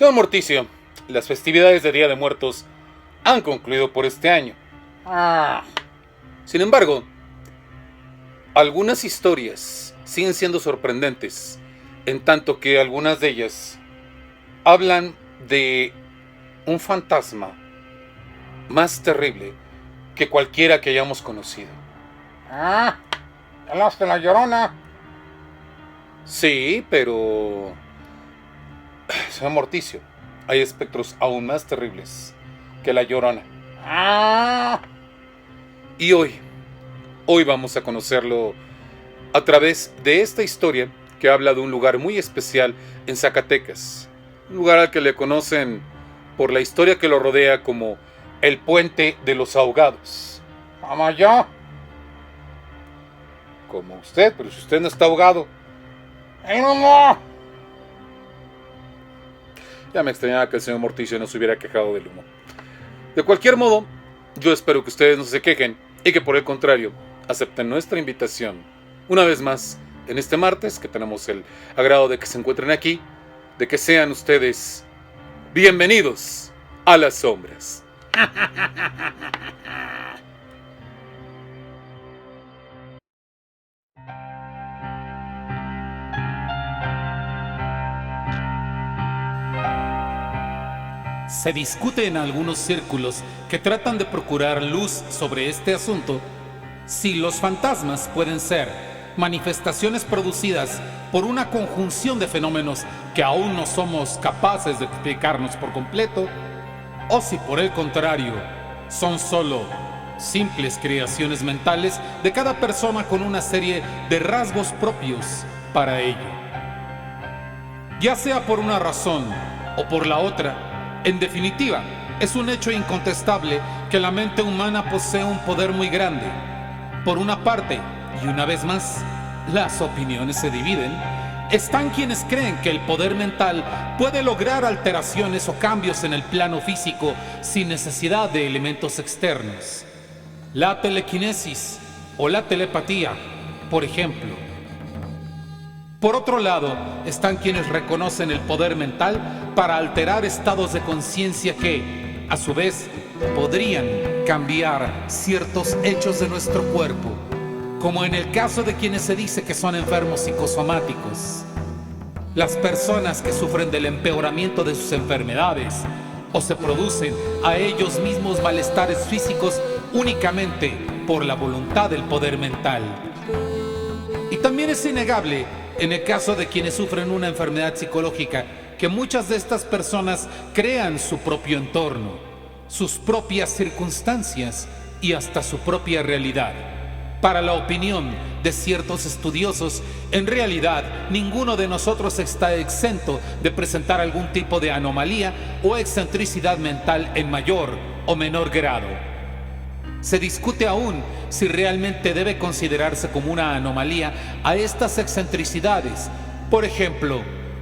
Señor Morticio, las festividades de Día de Muertos han concluido por este año. Sin embargo, algunas historias siguen siendo sorprendentes, en tanto que algunas de ellas hablan de un fantasma más terrible que cualquiera que hayamos conocido. ¿Hablaste la Llorona? Sí, pero... Señor Morticio, hay espectros aún más terribles que la Llorona. Y hoy vamos a conocerlo a través de esta historia que habla de un lugar muy especial en Zacatecas. Un lugar al que le conocen por la historia que lo rodea como el Puente de los Ahogados. ¿Como yo? Como usted, pero si usted no está ahogado. ¡Ay, no! Ya me extrañaba que el señor Morticio no se hubiera quejado del humo. De cualquier modo, yo espero que ustedes no se quejen y que por el contrario, acepten nuestra invitación una vez más en este martes, que tenemos el agrado de que se encuentren aquí, de que sean ustedes bienvenidos a las sombras. Se discute en algunos círculos que tratan de procurar luz sobre este asunto si los fantasmas pueden ser manifestaciones producidas por una conjunción de fenómenos que aún no somos capaces de explicarnos por completo, o si por el contrario son solo simples creaciones mentales de cada persona con una serie de rasgos propios para ello. Ya sea por una razón o por la otra, en definitiva, es un hecho incontestable que la mente humana posee un poder muy grande. Por una parte, y una vez más, las opiniones se dividen, están quienes creen que el poder mental puede lograr alteraciones o cambios en el plano físico sin necesidad de elementos externos. La telequinesis o la telepatía, por ejemplo. Por otro lado, están quienes reconocen el poder mental para alterar estados de conciencia que, a su vez, podrían cambiar ciertos hechos de nuestro cuerpo, como en el caso de quienes se dice que son enfermos psicosomáticos. Las personas que sufren del empeoramiento de sus enfermedades o se producen a ellos mismos malestares físicos únicamente por la voluntad del poder mental. Y también es innegable, en el caso de quienes sufren una enfermedad psicológica, que muchas de estas personas crean su propio entorno, sus propias circunstancias y hasta su propia realidad. Para la opinión de ciertos estudiosos, en realidad ninguno de nosotros está exento de presentar algún tipo de anomalía o excentricidad mental en mayor o menor grado. Se discute aún si realmente debe considerarse como una anomalía a estas excentricidades. Por ejemplo,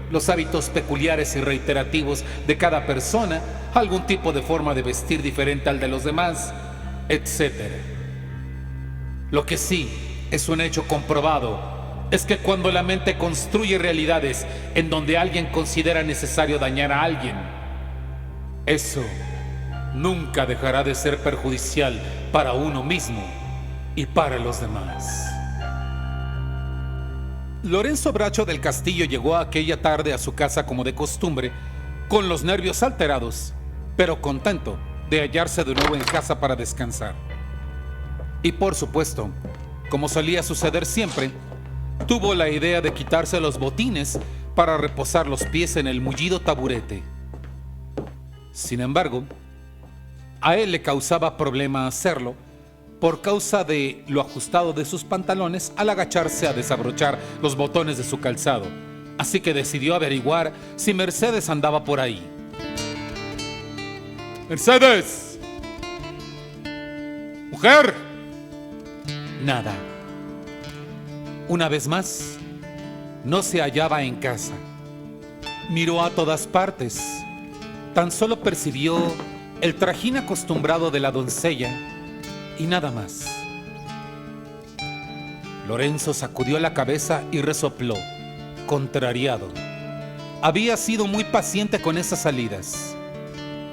los hábitos peculiares y reiterativos de cada persona, algún tipo de forma de vestir diferente al de los demás, etc. Lo que sí es un hecho comprobado es que cuando la mente construye realidades en donde alguien considera necesario dañar a alguien, eso nunca dejará de ser perjudicial para uno mismo y para los demás. Lorenzo Bracho del Castillo llegó aquella tarde a su casa como de costumbre, con los nervios alterados, pero contento de hallarse de nuevo en casa para descansar. Y por supuesto, como solía suceder siempre, tuvo la idea de quitarse los botines para reposar los pies en el mullido taburete. Sin embargo, a él le causaba problema hacerlo por causa de lo ajustado de sus pantalones al agacharse a desabrochar los botones de su calzado. Así que decidió averiguar si Mercedes andaba por ahí. ¡Mercedes! ¡Mujer! Nada. Una vez más, no se hallaba en casa. Miró a todas partes. Tan solo percibió el trajín acostumbrado de la doncella y nada más. Lorenzo sacudió la cabeza y resopló, contrariado. había sido muy paciente con esas salidas.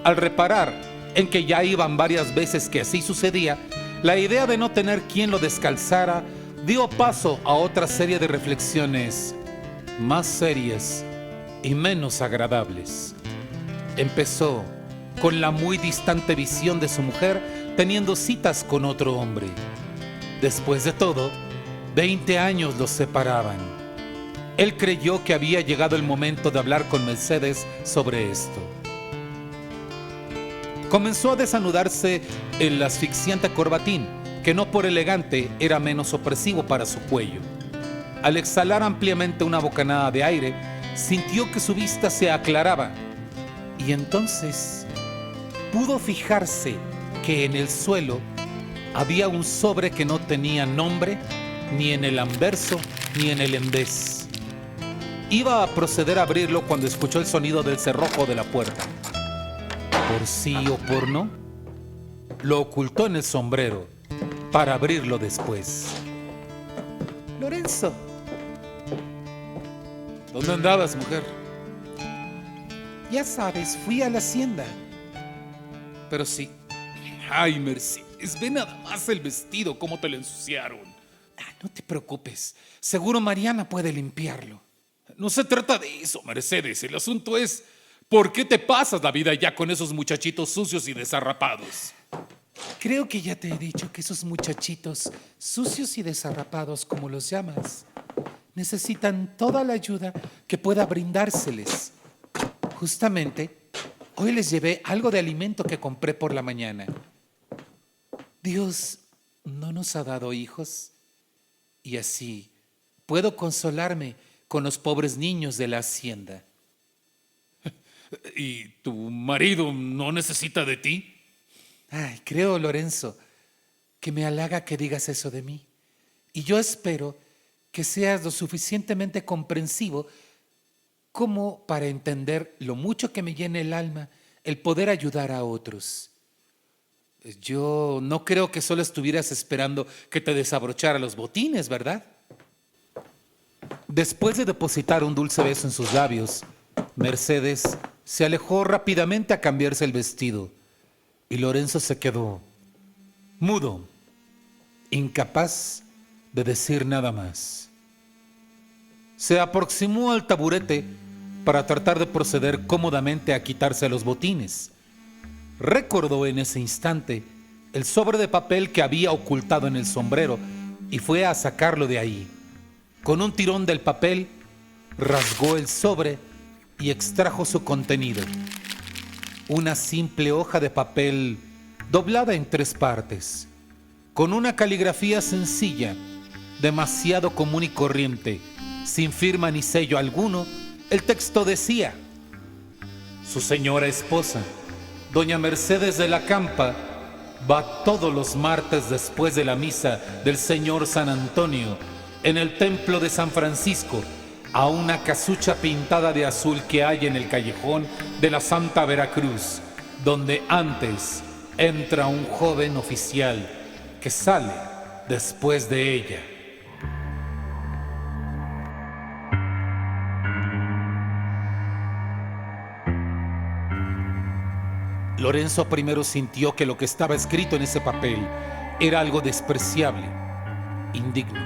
Al reparar en que ya iban varias veces que así sucedía, la idea de no tener quien lo descalzara dio paso a otra serie de reflexiones más serias y menos agradables. Empezó con la muy distante visión de su mujer teniendo citas con otro hombre. Después de todo, 20 años los separaban. Él creyó que había llegado el momento de hablar con Mercedes sobre esto. Comenzó a desanudarse el asfixiante corbatín, que no por elegante era menos opresivo para su cuello. Al exhalar ampliamente una bocanada de aire, sintió que su vista se aclaraba y entonces pudo fijarse que en el suelo había un sobre que no tenía nombre ni en el anverso ni en el endés. Iba a proceder a abrirlo cuando escuchó el sonido del cerrojo de la puerta. Por sí o por no, lo ocultó en el sombrero para abrirlo después. Lorenzo. ¿Dónde andabas, mujer? Ya sabes, fui a la hacienda. Pero sí. Ay, Mercedes, ve nada más el vestido, cómo te lo ensuciaron. No te preocupes, seguro Mariana puede limpiarlo. No se trata de eso, Mercedes. El asunto es, ¿por qué te pasas la vida ya con esos muchachitos sucios y desarrapados? Creo que ya te he dicho que esos muchachitos sucios y desarrapados, como los llamas, necesitan toda la ayuda que pueda brindárseles. Justamente, hoy les llevé algo de alimento que compré por la mañana. Dios no nos ha dado hijos y así puedo consolarme con los pobres niños de la hacienda. ¿Y tu marido no necesita de ti? Ay, creo, Lorenzo, que me halaga que digas eso de mí. Y yo espero que seas lo suficientemente comprensivo como para entender lo mucho que me llena el alma el poder ayudar a otros. Yo no creo que solo estuvieras esperando que te desabrochara los botines, ¿verdad? Después de depositar un dulce beso en sus labios, Mercedes se alejó rápidamente a cambiarse el vestido y Lorenzo se quedó mudo, incapaz de decir nada más. Se aproximó al taburete para tratar de proceder cómodamente a quitarse los botines. Recordó en ese instante el sobre de papel que había ocultado en el sombrero y fue a sacarlo de ahí. Con un tirón del papel, rasgó el sobre y extrajo su contenido. Una simple hoja de papel doblada en 3 partes, con una caligrafía sencilla, demasiado común y corriente, sin firma ni sello alguno. El texto decía: su señora esposa, doña Mercedes de la Campa, va todos los martes después de la misa del señor San Antonio en el templo de San Francisco a una casucha pintada de azul que hay en el callejón de la Santa Veracruz, donde antes entra un joven oficial que sale después de ella. Lorenzo primero sintió que lo que estaba escrito en ese papel era algo despreciable, indigno,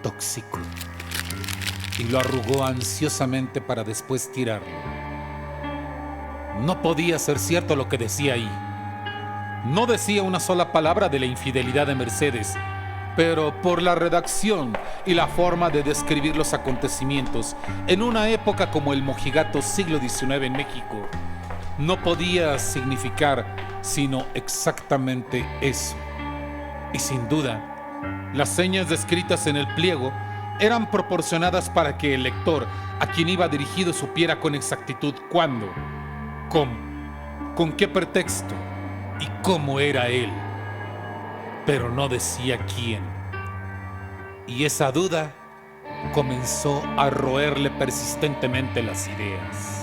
tóxico, y lo arrugó ansiosamente para después tirarlo. No podía ser cierto lo que decía ahí. No decía una sola palabra de la infidelidad de Mercedes, pero por la redacción y la forma de describir los acontecimientos en una época como el mojigato siglo XIX en México, no podía significar sino exactamente eso. Y sin duda, las señas descritas en el pliego eran proporcionadas para que el lector a quien iba dirigido supiera con exactitud cuándo, cómo, con qué pretexto y cómo era él. Pero no decía quién. Y esa duda comenzó a roerle persistentemente las ideas.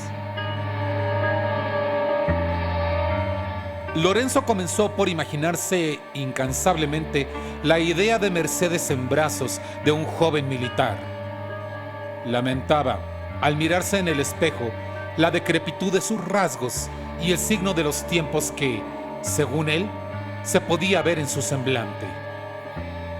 Lorenzo comenzó por imaginarse incansablemente la idea de Mercedes en brazos de un joven militar. Lamentaba al mirarse en el espejo, la decrepitud de sus rasgos y el signo de los tiempos que, según él, se podía ver en su semblante.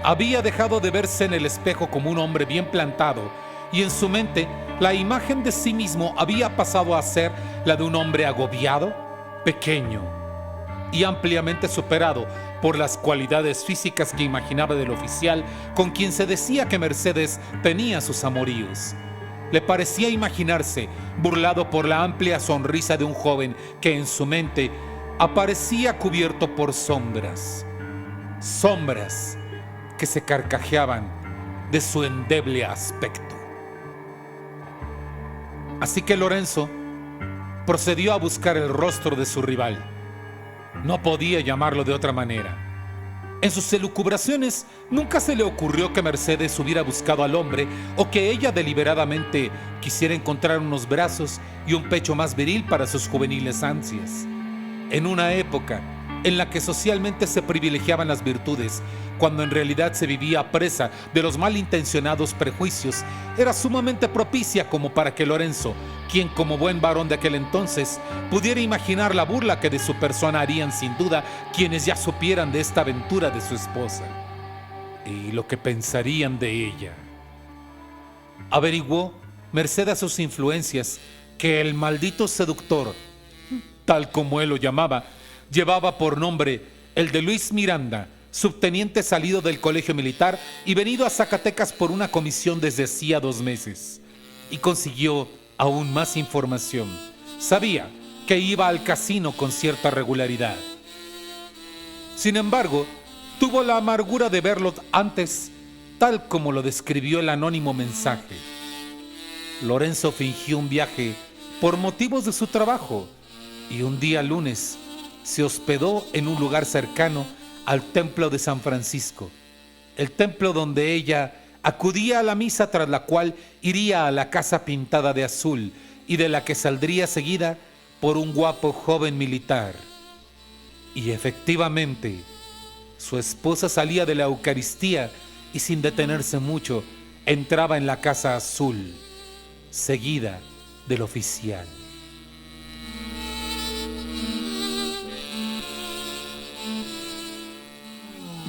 Había dejado de verse en el espejo como un hombre bien plantado, y en su mente la imagen de sí mismo había pasado a ser la de un hombre agobiado, pequeño y ampliamente superado por las cualidades físicas que imaginaba del oficial con quien se decía que Mercedes tenía sus amoríos. Le parecía imaginarse burlado por la amplia sonrisa de un joven que en su mente aparecía cubierto por sombras que se carcajeaban de su endeble aspecto. Así que Lorenzo procedió a buscar el rostro de su rival. No podía llamarlo de otra manera. En sus elucubraciones nunca se le ocurrió que Mercedes hubiera buscado al hombre o que ella deliberadamente quisiera encontrar unos brazos y un pecho más viril para sus juveniles ansias. En una época en la que socialmente se privilegiaban las virtudes, cuando en realidad se vivía presa de los malintencionados prejuicios, era sumamente propicia como para que Lorenzo, quien como buen varón de aquel entonces, pudiera imaginar la burla que de su persona harían sin duda quienes ya supieran de esta aventura de su esposa, y lo que pensarían de ella. Averiguó, merced a sus influencias, que el maldito seductor, tal como él lo llamaba, llevaba por nombre el de Luis Miranda, subteniente salido del colegio militar y venido a Zacatecas por una comisión desde hacía 2 meses. Y consiguió aún más información. Sabía que iba al casino con cierta regularidad. Sin embargo, tuvo la amargura de verlo antes, tal como lo describió el anónimo mensaje. Lorenzo fingió un viaje por motivos de su trabajo y un día lunes se hospedó en un lugar cercano al templo de San Francisco, el templo donde ella acudía a la misa, tras la cual iría a la casa pintada de azul y de la que saldría seguida por un guapo joven militar. Y efectivamente, su esposa salía de la Eucaristía y sin detenerse mucho entraba en la casa azul, seguida del oficial.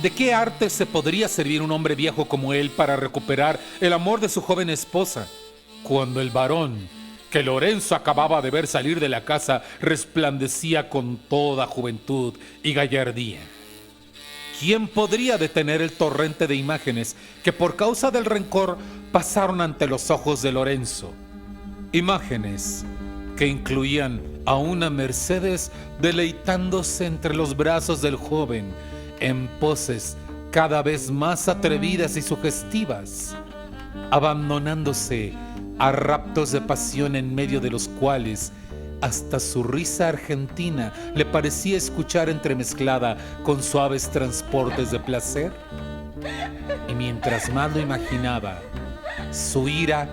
¿De qué arte se podría servir un hombre viejo como él para recuperar el amor de su joven esposa, cuando el varón que Lorenzo acababa de ver salir de la casa resplandecía con toda juventud y gallardía? ¿Quién podría detener el torrente de imágenes que por causa del rencor pasaron ante los ojos de Lorenzo? Imágenes que incluían a una Mercedes deleitándose entre los brazos del joven en poses cada vez más atrevidas y sugestivas, abandonándose a raptos de pasión en medio de los cuales hasta su risa argentina le parecía escuchar entremezclada con suaves transportes de placer. Y mientras más lo imaginaba, su ira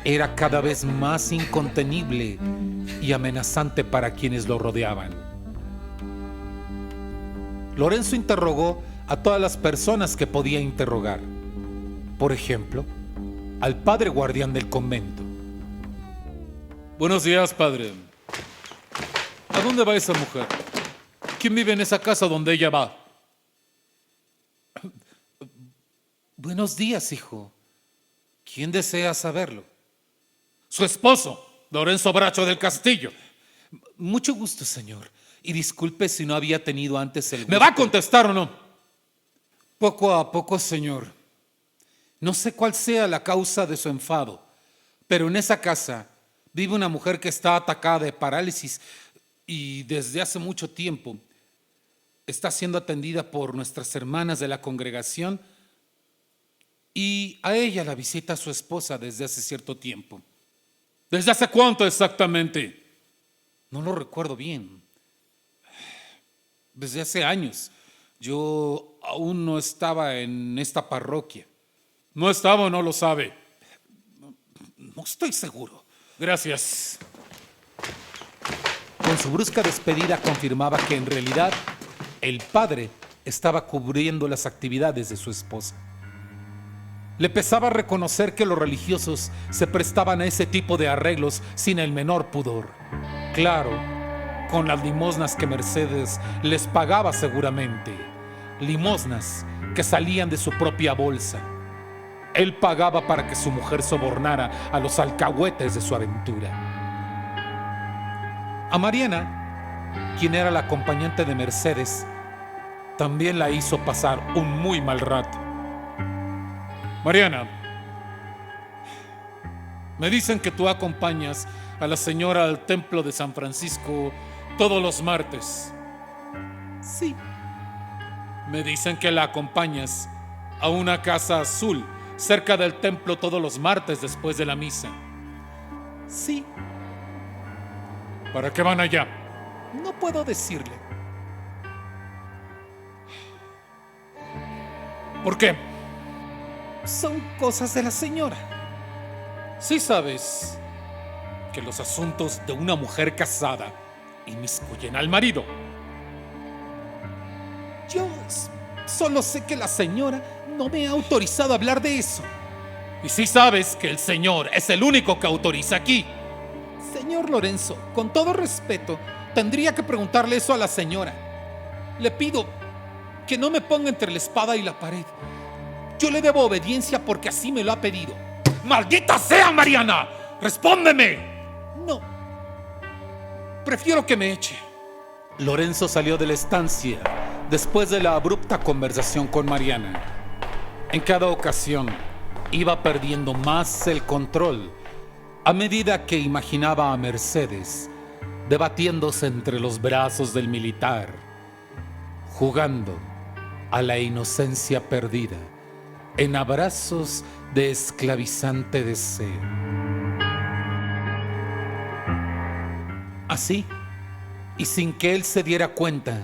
era cada vez más incontenible y amenazante para quienes lo rodeaban. Lorenzo interrogó a todas las personas que podía interrogar. Por ejemplo, al padre guardián del convento. Buenos días, padre. ¿A dónde va esa mujer? ¿Quién vive en esa casa donde ella va? Buenos días, hijo. ¿Quién desea saberlo? Su esposo, Lorenzo Bracho del Castillo. Mucho gusto, señor. Y disculpe si no había tenido antes el gusto. ¿Me va a contestar o no? Poco a poco, señor. No sé cuál sea la causa de su enfado, pero en esa casa vive una mujer que está atacada de parálisis y desde hace mucho tiempo está siendo atendida por nuestras hermanas de la congregación y a ella la visita su esposa desde hace cierto tiempo. ¿Desde hace cuánto exactamente? No lo recuerdo bien. Desde hace años. Yo aún no estaba en esta parroquia. ¿No estaba o no lo sabe? No estoy seguro. Gracias. Con su brusca despedida confirmaba que en realidad el padre estaba cubriendo las actividades de su esposa. Le pesaba reconocer que los religiosos se prestaban a ese tipo de arreglos sin el menor pudor. Claro, con las limosnas que Mercedes les pagaba seguramente. Limosnas que salían de su propia bolsa. Él pagaba para que su mujer sobornara a los alcahuetes de su aventura. A Mariana, quien era la acompañante de Mercedes, también la hizo pasar un muy mal rato. Mariana, me dicen que tú acompañas a la señora al templo de San Francisco todos los martes. Sí. Me dicen que la acompañas a una casa azul cerca del templo todos los martes después de la misa. Sí. ¿Para qué van allá? No puedo decirle. ¿Por qué? Son cosas de la señora. Sí sabes que los asuntos de una mujer casada inmiscuyen al marido. Yo solo sé que la señora no me ha autorizado a hablar de eso. Y sí sabes que el señor es el único que autoriza aquí. Señor Lorenzo, con todo respeto, tendría que preguntarle eso a la señora. Le pido que no me ponga entre la espada y la pared. Yo le debo obediencia porque así me lo ha pedido. ¡Maldita sea, Mariana! ¡Respóndeme! No. Prefiero que me eche. Lorenzo salió de la estancia después de la abrupta conversación con Mariana. En cada ocasión iba perdiendo más el control a medida que imaginaba a Mercedes debatiéndose entre los brazos del militar, jugando a la inocencia perdida en abrazos de esclavizante deseo. Así, y sin que él se diera cuenta,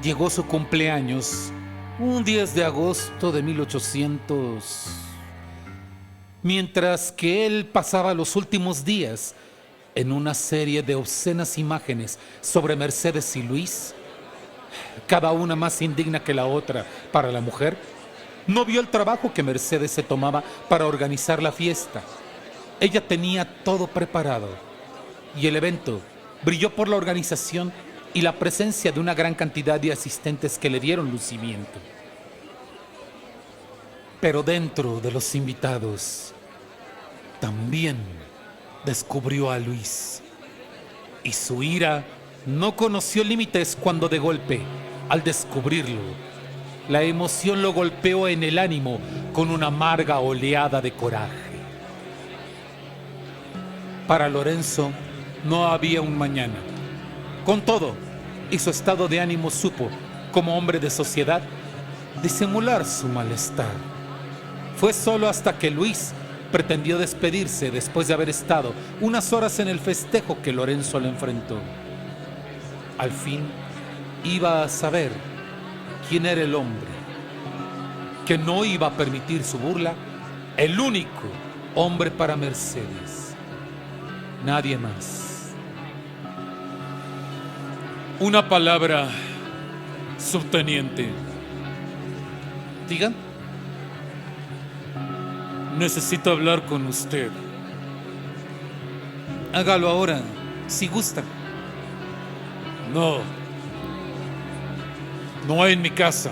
llegó su cumpleaños, un 10 de agosto de 1800. Mientras que él pasaba los últimos días en una serie de obscenas imágenes sobre Mercedes y Luis, cada una más indigna que la otra para la mujer, no vio el trabajo que Mercedes se tomaba para organizar la fiesta. Ella tenía todo preparado y el evento brilló por la organización y la presencia de una gran cantidad de asistentes que le dieron lucimiento. Pero dentro de los invitados también descubrió a Luis y su ira no conoció límites cuando de golpe, al descubrirlo, la emoción lo golpeó en el ánimo con una amarga oleada de coraje. Para Lorenzo no había un mañana. Con todo, y su estado de ánimo supo, como hombre de sociedad, disimular su malestar. Fue solo hasta que Luis pretendió despedirse después de haber estado unas horas en el festejo que Lorenzo lo enfrentó. Al fin iba a saber quién era el hombre que no iba a permitir su burla, el único hombre para Mercedes. Nadie más. Una palabra, subteniente. Digan. Necesito hablar con usted. Hágalo ahora, si gusta. No. No en mi casa.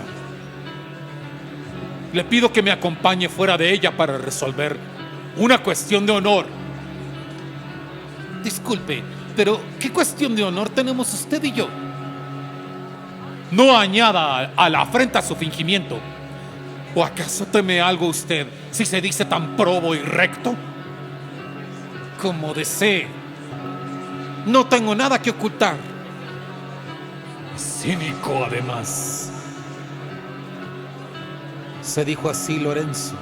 Le pido que me acompañe fuera de ella para resolver una cuestión de honor. Disculpe, pero ¿qué cuestión de honor tenemos usted y yo? No añada a la afrenta su fingimiento. ¿O acaso teme algo usted si se dice tan probo y recto? Como desee. No tengo nada que ocultar. Cínico, además. Se dijo así Lorenzo,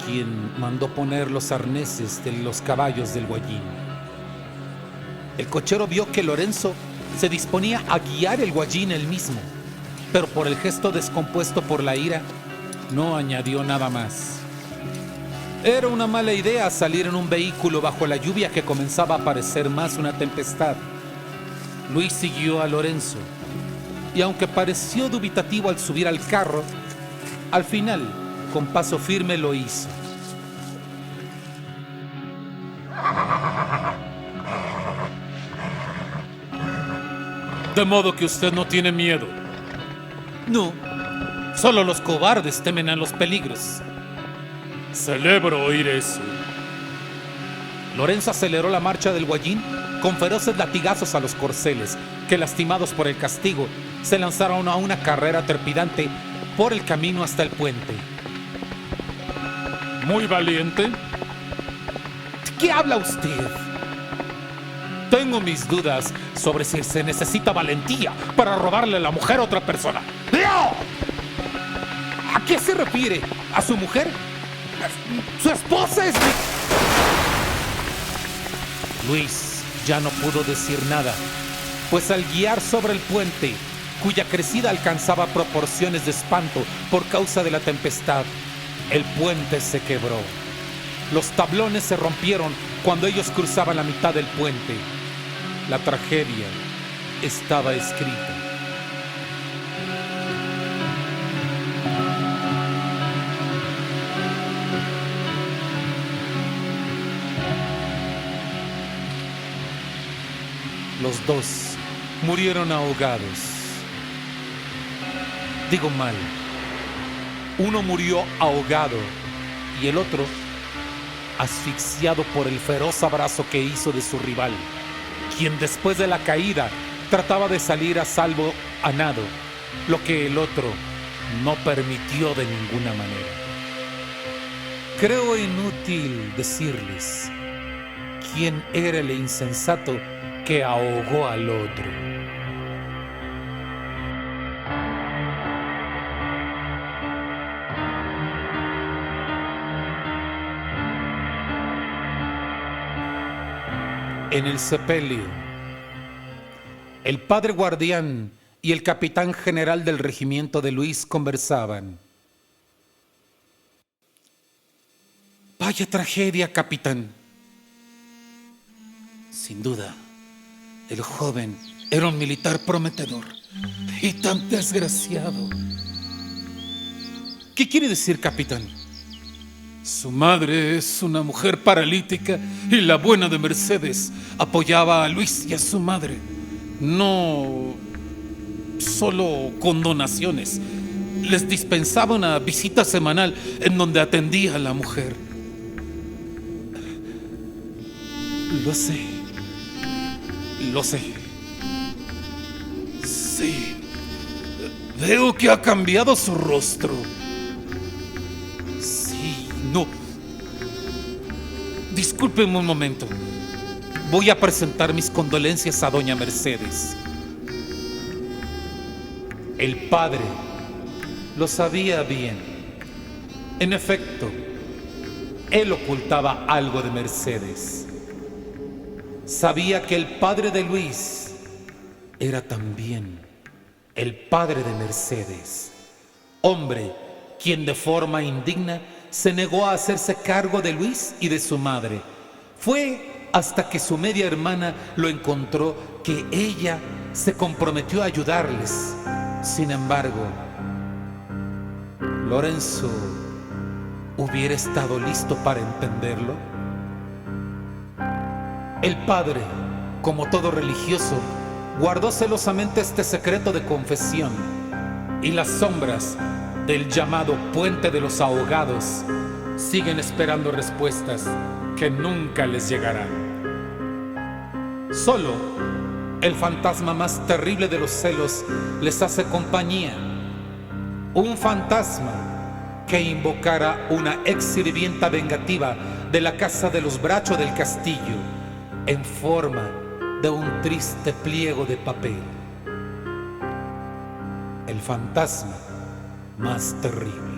quien mandó poner los arneses de los caballos del Guayín. El cochero vio que Lorenzo se disponía a guiar el Guayín él mismo, pero por el gesto descompuesto por la ira, no añadió nada más. Era una mala idea salir en un vehículo bajo la lluvia que comenzaba a parecer más una tempestad. Luis siguió a Lorenzo, y aunque pareció dubitativo al subir al carro, al final con paso firme lo hizo. De modo que usted no tiene miedo. No, solo los cobardes temen a los peligros. Celebro oír eso. Lorenzo aceleró la marcha del Guayín con feroces latigazos a los corceles, que lastimados por el castigo, se lanzaron a una carrera trepidante por el camino hasta el puente. Muy valiente. ¿De qué habla usted? Tengo mis dudas sobre si se necesita valentía para robarle la mujer a otra persona. ¡No! ¿A qué se refiere? ¿A su mujer? ¡Su esposa es mi...! Luis ya no pudo decir nada, pues al guiar sobre el puente, cuya crecida alcanzaba proporciones de espanto por causa de la tempestad, el puente se quebró. Los tablones se rompieron cuando ellos cruzaban la mitad del puente. La tragedia estaba escrita. Los dos murieron ahogados. Digo mal. Uno murió ahogado y el otro asfixiado por el feroz abrazo que hizo de su rival, quien después de la caída trataba de salir a salvo a nado, lo que el otro no permitió de ninguna manera. Creo inútil decirles quién era el insensato que ahogó al otro. En el sepelio, el padre guardián y el capitán general del regimiento de Luis conversaban. Vaya tragedia, capitán. Sin duda, el joven era un militar prometedor y tan desgraciado. ¿Qué quiere decir, capitán? Su madre es una mujer paralítica y la buena de Mercedes apoyaba a Luis y a su madre. No solo con donaciones. Les dispensaba una visita semanal en donde atendía a la mujer. Lo sé. Lo sé. Sí. Veo que ha cambiado su rostro. Sí, no. Discúlpeme un momento. Voy a presentar mis condolencias a doña Mercedes. El padre lo sabía bien. En efecto, él ocultaba algo de Mercedes. Sabía que el padre de Luis era también el padre de Mercedes, hombre quien de forma indigna se negó a hacerse cargo de Luis y de su madre. Fue hasta que su media hermana lo encontró que ella se comprometió a ayudarles. Sin embargo, ¿Lorenzo hubiera estado listo para entenderlo? El padre, como todo religioso, guardó celosamente este secreto de confesión, y las sombras del llamado Puente de los Ahogados siguen esperando respuestas que nunca les llegarán. Solo el fantasma más terrible de los celos les hace compañía, un fantasma que invocara una ex sirvienta vengativa de la casa de los Bracho del Castillo en forma de un triste pliego de papel. El fantasma más terrible.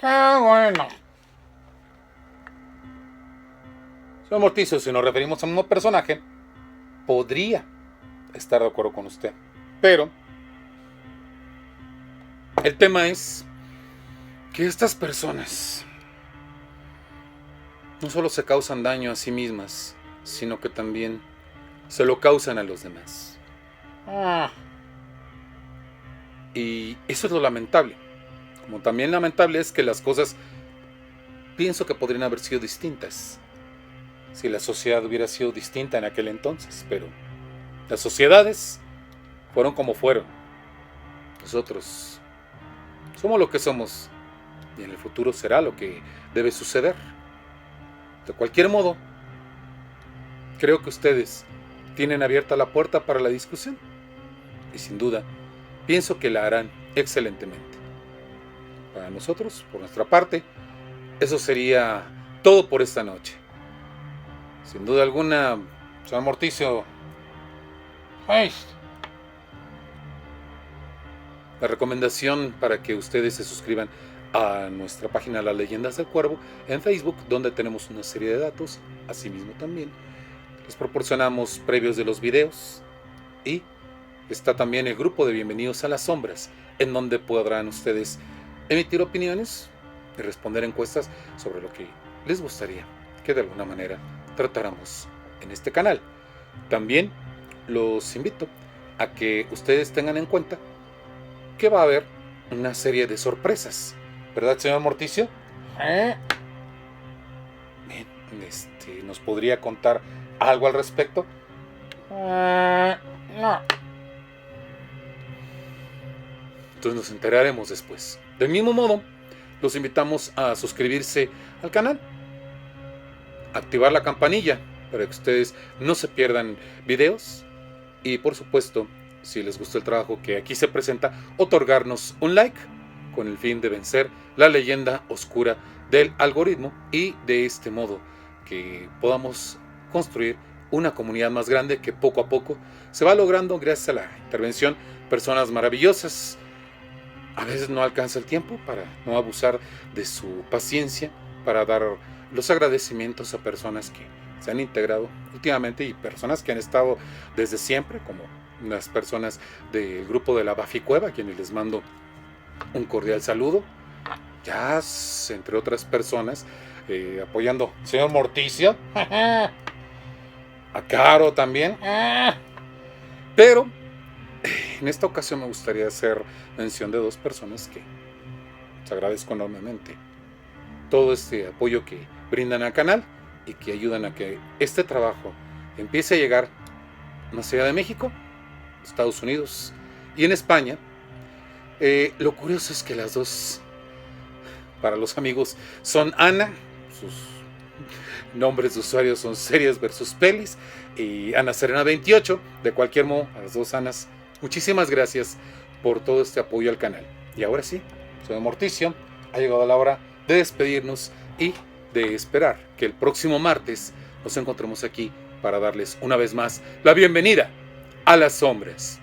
¡Qué bueno! Señor Morticio, si nos referimos al mismo personaje, podría estar de acuerdo con usted. Pero el tema es que estas personas no solo se causan daño a sí mismas, sino que también se lo causan a los demás. Y eso es lo lamentable. Como también lamentable es que las cosas pienso que podrían haber sido distintas si la sociedad hubiera sido distinta en aquel entonces, pero las sociedades fueron como fueron. Nosotros somos lo que somos y en el futuro será lo que debe suceder. De cualquier modo, creo que ustedes tienen abierta la puerta para la discusión y sin duda pienso que la harán excelentemente. Para nosotros, por nuestra parte, eso sería todo por esta noche. Sin duda alguna, señor Morticio, ¡Ay! la recomendación para que ustedes se suscriban a nuestra página Las Leyendas del Cuervo en Facebook, donde tenemos una serie de datos. Asimismo también les proporcionamos previos de los videos y está también el grupo de Bienvenidos a las Sombras, en donde podrán ustedes emitir opiniones y responder encuestas sobre lo que les gustaría que de alguna manera tratáramos en este canal. También los invito a que ustedes tengan en cuenta que va a haber una serie de sorpresas, ¿verdad, señor Morticio? Bien, ¿nos podría contar algo al respecto? No. Entonces nos enteraremos después. Del mismo modo, los invitamos a suscribirse al canal, activar la campanilla para que ustedes no se pierdan videos y por supuesto, si les gusta el trabajo que aquí se presenta, otorgarnos un like con el fin de vencer la leyenda oscura del algoritmo y de este modo que podamos construir una comunidad más grande que poco a poco se va logrando gracias a la intervención de personas maravillosas. A veces no alcanza el tiempo para no abusar de su paciencia, para dar los agradecimientos a personas que se han integrado últimamente y personas que han estado desde siempre, como las personas del grupo de la Baficueva, a quienes les mando un cordial saludo. Ya, entre otras personas, apoyando al señor Morticio, a Caro también. Pero en esta ocasión me gustaría hacer mención de dos personas que les agradezco enormemente todo este apoyo que brindan al canal y que ayudan a que este trabajo empiece a llegar más allá de México, Estados Unidos y en España. Lo curioso es que las dos, para los amigos, son Ana, sus nombres de usuario son Series versus Pelis, y Ana Serena 28. De cualquier modo, a las dos Anas, muchísimas gracias por todo este apoyo al canal. Y ahora sí, soy Morticio, ha llegado la hora de despedirnos y de esperar que el próximo martes nos encontremos aquí para darles una vez más la bienvenida a las sombras.